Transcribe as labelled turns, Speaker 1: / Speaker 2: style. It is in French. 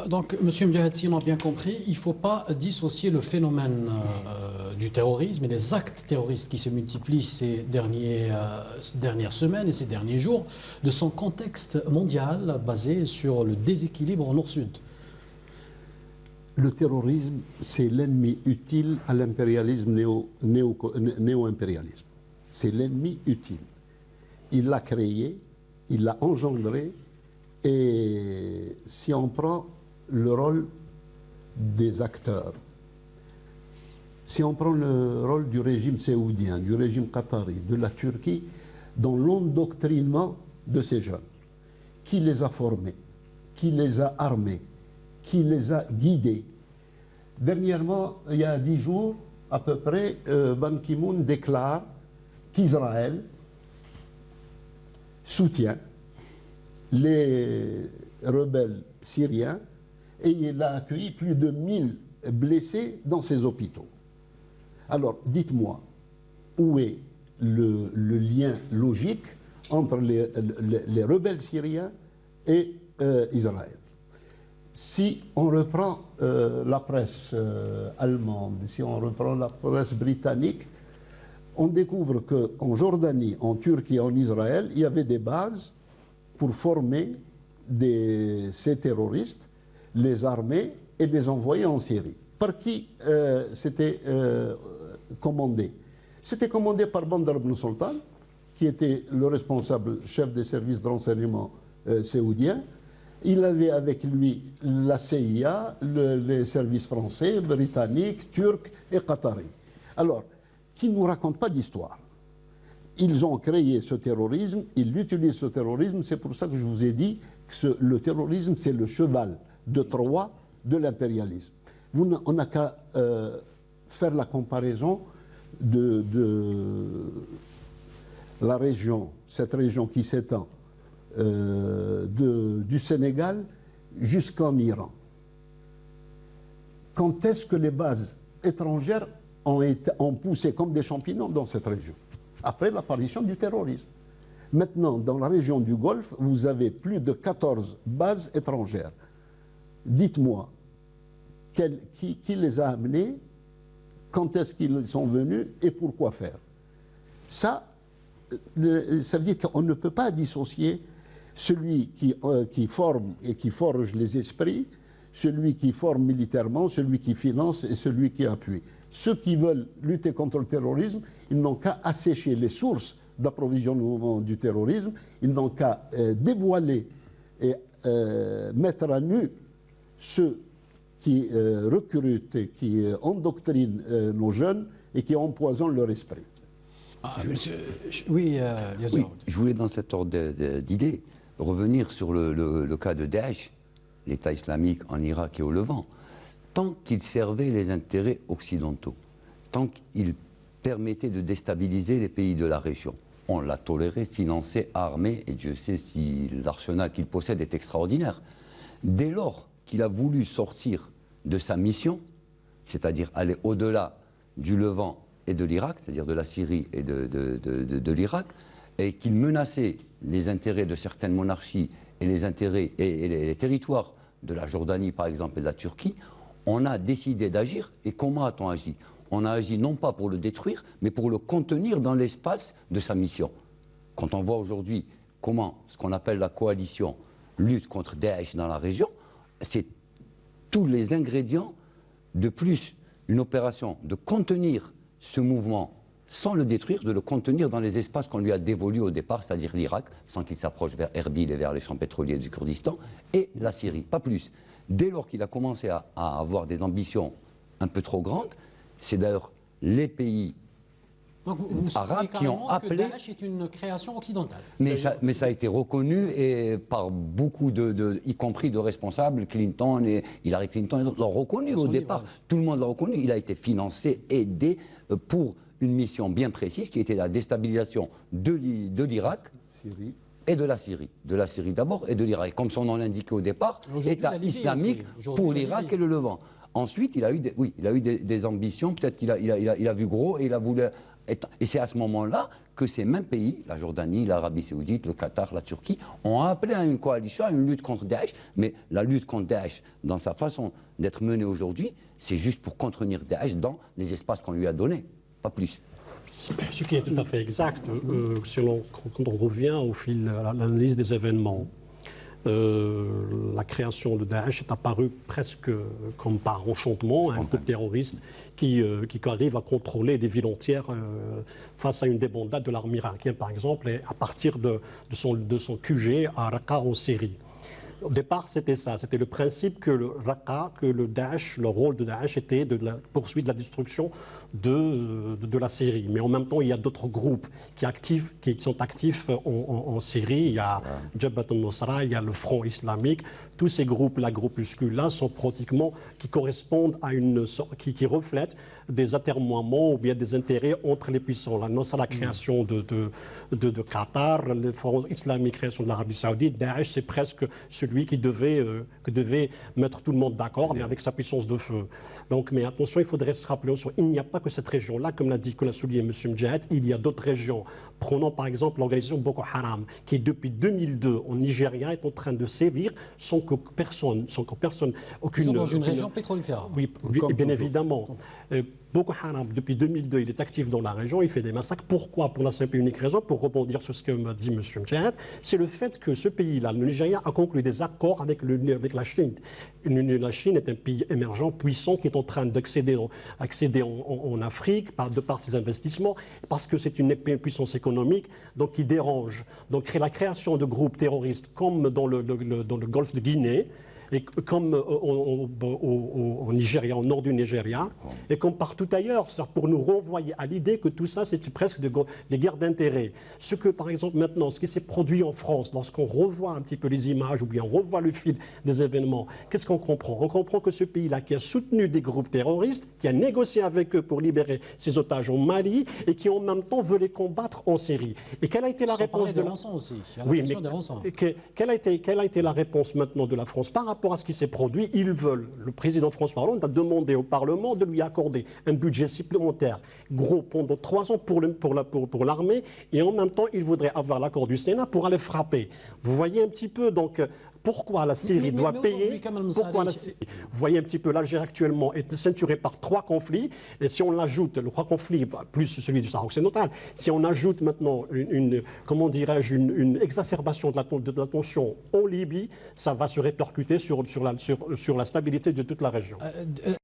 Speaker 1: Donc, M. Mdjahed, si on a bien compris, il ne faut pas dissocier le phénomène du terrorisme et des actes terroristes qui se multiplient ces dernières semaines et ces derniers jours de son contexte mondial basé sur le déséquilibre au nord-sud.
Speaker 2: Le terrorisme, c'est l'ennemi utile à l'impérialisme néo-impérialisme. C'est l'ennemi utile. Il l'a créé, il l'a engendré, et si on prend le rôle des acteurs, si on prend le rôle du régime saoudien, du régime qatari, de la Turquie, dans l'endoctrinement de ces jeunes, qui les a formés, qui les a armés, qui les a guidés. Dernièrement, il y a 10 jours à peu près, Ban Ki-moon déclare qu'Israël soutient les rebelles syriens et il a accueilli plus de 1000 blessés dans ses hôpitaux. Alors, dites-moi, où est le lien logique entre les rebelles syriens et Israël? Si on reprend la presse allemande, si on reprend la presse britannique, on découvre qu'en Jordanie, en Turquie, en Israël, il y avait des bases pour former ces terroristes, les armer et les envoyer en Syrie. Par qui c'était commandé? C'était commandé par Bandar ibn Sultan, qui était le responsable chef des services de renseignement saoudiens. Il avait avec lui la CIA, les services français, britanniques, turcs et qataris. Alors, qui ne nous raconte pas d'histoire? Ils ont créé ce terrorisme, ils utilisent ce terrorisme, c'est pour ça que je vous ai dit que le terrorisme, c'est le cheval de Troie de l'impérialisme. On n'a qu'à faire la comparaison de la région, cette région qui s'étend du Sénégal jusqu'en Iran. Quand est-ce que les bases étrangères ont poussé comme des champignons dans cette région? Après l'apparition du terrorisme. Maintenant, dans la région du Golfe, vous avez plus de 14 bases étrangères. Dites-moi, qui les a amenés, quand est-ce qu'ils sont venus et pourquoi faire? Ça veut dire qu'on ne peut pas dissocier celui qui forme et qui forge les esprits, celui qui forme militairement, celui qui finance et celui qui appuie. Ceux qui veulent lutter contre le terrorisme, ils n'ont qu'à assécher les sources d'approvisionnement du terrorisme, ils n'ont qu'à dévoiler et mettre à nu ceux qui recrutent et qui endoctrinent nos jeunes et qui empoisonnent leur esprit.
Speaker 3: Oui, je voulais dans cet ordre d'idées revenir sur le cas de Daesh, l'État islamique en Irak et au Levant. Tant qu'il servait les intérêts occidentaux, tant qu'il permettait de déstabiliser les pays de la région, on l'a toléré, financé, armé, et Dieu sait si l'arsenal qu'il possède est extraordinaire. Dès lors qu'il a voulu sortir de sa mission, c'est-à-dire aller au-delà du Levant et de l'Irak, c'est-à-dire de la Syrie et de l'Irak, et qu'il menaçait les intérêts de certaines monarchies et les intérêts et les territoires de la Jordanie, par exemple, et de la Turquie, on a décidé d'agir. Et comment a-t-on agi? On a agi non pas pour le détruire, mais pour le contenir dans l'espace de sa mission. Quand on voit aujourd'hui comment ce qu'on appelle la coalition lutte contre Daesh dans la région, c'est tous les ingrédients de plus une opération de contenir ce mouvement sans le détruire, de le contenir dans les espaces qu'on lui a dévolus au départ, c'est-à-dire l'Irak, sans qu'il s'approche vers Erbil et vers les champs pétroliers du Kurdistan, et la Syrie, pas plus. Dès lors qu'il a commencé à avoir des ambitions un peu trop grandes, c'est d'ailleurs les pays arabes qui ont appelé...
Speaker 1: que Daesh est une création occidentale.
Speaker 3: Mais ça a été reconnu et par beaucoup y compris de responsables, Clinton et Hillary Clinton, l'ont reconnu au départ. Tout le monde l'a reconnu. Il a été financé, aidé pour une mission bien précise qui était la déstabilisation de l'Irak et de la Syrie. De la Syrie d'abord et de l'Irak. Comme son nom l'indiquait au départ, État islamique pour l'Irak et le Levant. Ensuite, il a eu des ambitions, peut-être qu'il a vu gros et il a voulu Et c'est à ce moment-là que ces mêmes pays, la Jordanie, l'Arabie Saoudite, le Qatar, la Turquie, ont appelé à une coalition, à une lutte contre Daesh. Mais la lutte contre Daesh, dans sa façon d'être menée aujourd'hui, c'est juste pour contenir Daesh dans les espaces qu'on lui a donnés, pas plus.
Speaker 4: Ce qui est tout à fait exact, quand on revient au fil à l'analyse des événements. La création de Daesh est apparue presque comme par enchantement, un groupe terroriste qui arrive à contrôler des villes entières face à une débandade de l'armée irakienne, par exemple, et à partir de son QG à Raqqa en Syrie. Au départ, c'était ça. C'était le principe que le Raqqa, que le Daesh, le rôle de Daesh était de la poursuite de la destruction de la Syrie. Mais en même temps, il y a d'autres groupes qui sont actifs en Syrie. Il y a Jabhat al-Nusra, il y a le Front islamique. Tous ces groupes-là, groupuscules-là, sont pratiquement qui correspondent à qui reflètent des atermoiements ou bien des intérêts entre les puissants. La création de Qatar, le Front islamique, création de l'Arabie Saoudite, Daesh, c'est presque celui qui devait mettre tout le monde d'accord, mais avec sa puissance de feu. Donc, mais attention, il faudrait se rappeler aussi, il n'y a pas que cette région-là, comme l'a souligné M. Mjahid, il y a d'autres régions. Prenons par exemple l'organisation Boko Haram, qui depuis 2002 en Nigeria est en train de sévir sans que personne, aucune...
Speaker 1: Dans une région pétrolifère.
Speaker 4: Oui, bien évidemment. Boko Haram, depuis 2002, il est actif dans la région, il fait des massacres. Pourquoi? Pour la simple et unique raison, pour rebondir sur ce que m'a dit M. Mjahid, c'est le fait que ce pays-là, le Nigeria, a conclu des accords avec la Chine. La Chine est un pays émergent, puissant, qui est en train d'accéder en Afrique de par ses investissements, parce que c'est une puissance économique, donc qui dérange. Donc la création de groupes terroristes comme dans le golfe de Guinée, et comme au Nigeria, au nord du Nigeria, et comme partout ailleurs, pour nous renvoyer à l'idée que tout ça, c'est presque des guerres d'intérêts. Ce que, par exemple, maintenant, ce qui s'est produit en France, lorsqu'on revoit un petit peu les images, ou bien on revoit le fil des événements, qu'est-ce qu'on comprend? On comprend que ce pays-là, qui a soutenu des groupes terroristes, qui a négocié avec eux pour libérer ses otages en Mali, et qui en même temps veut les combattre en Syrie. Et quelle a été la réponse de la France aussi? Oui, mais quelle a été la réponse maintenant de la France par rapport à ce qui s'est produit? Ils veulent, le président François Hollande a demandé au Parlement de lui accorder un budget supplémentaire gros pendant 3 ans pour l'armée, et en même temps il voudrait avoir l'accord du Sénat pour aller frapper. Vous voyez un petit peu donc pourquoi la Syrie doit payer. Pourquoi vous voyez un petit peu, l'Algérie actuellement est ceinturée par 3 conflits, et si on ajoute le 3 conflits plus celui du Sahara occidental, si on ajoute maintenant comment dirais-je, une exacerbation de la tension en Libye, ça va se répercuter sur la stabilité de toute la région.